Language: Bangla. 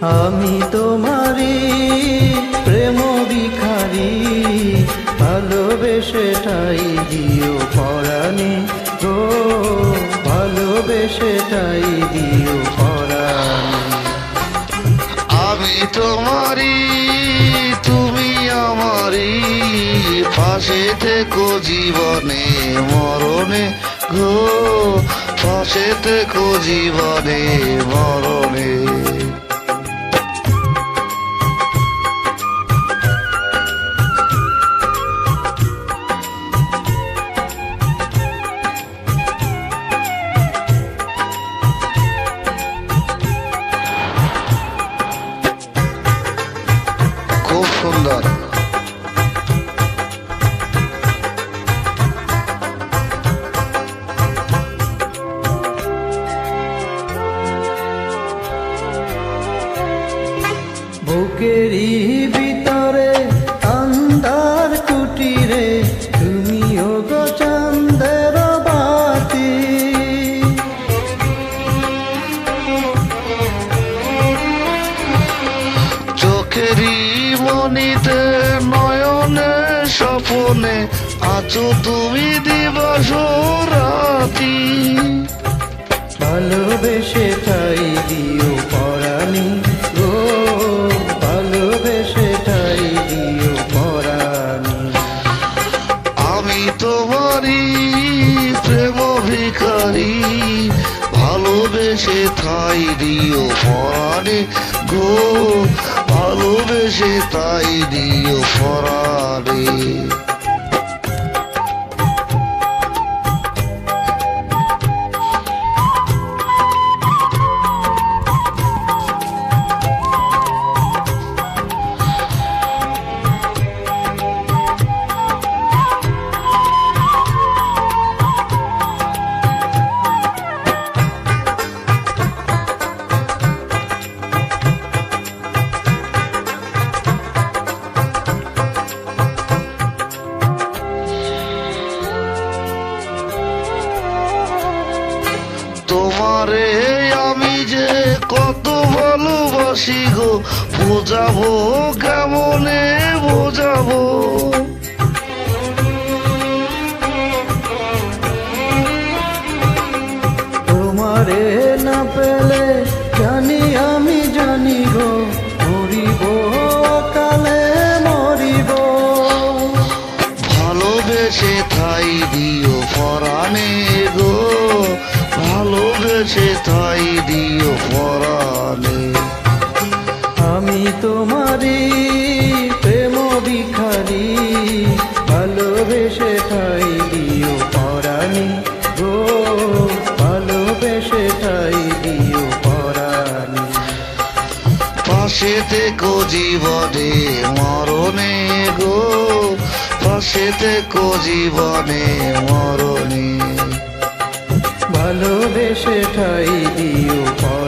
আমি তোমারি প্রেম ভিখারি, ভালোবেসে ঠাই দিও পরাণে গো, ভালোবেসে ঠাই দিও পরাণে। আমি তোমারি তুমি আমারি, পাশে থেকো জীবনে মরণে গো, পাশে থেকো জীবনে মরণে। খুব সুন্দর। বুকেরই ভিতরে আন্ধার কুটিরে, তুমিও গো চাঁদের বাতি। চোখেরই মনিতে নয়নে স্বপনে আছো তুমি দিবস রাতি। ভালোবেসে ঠাই দিও পরাণে গো, ভালোবেসে ঠাই দিও পরাণে। আমি তোমারি প্রেম ভিখারি, ভালোবেসে ঠাই দিও পরাণে গো, ভালোবেসে ঠাই দিও পরাণে। তোমারে আমি যে কত ভালোবাসি গো, বোঝাবো কেমনে বোঝাবো। তোমারে না পেলে জানি আমি জানি গো, মরিব কালে মরিব। ভালোবেসে ঠাই দিও পরাণে গো, ভালোবেসে ঠাই দিও পরাণে। আমি তোমারি প্রেম ভিখারি, ভালোবেসে ঠাই দিও পরাণে গো, ভালোবেসে ঠাই দিও পরাণে। পাশে থেকো জীবনে মরণে গো, পাশে থেকো জীবনে মরণে। ভালোবেসে ঠাই দিও পরাণে।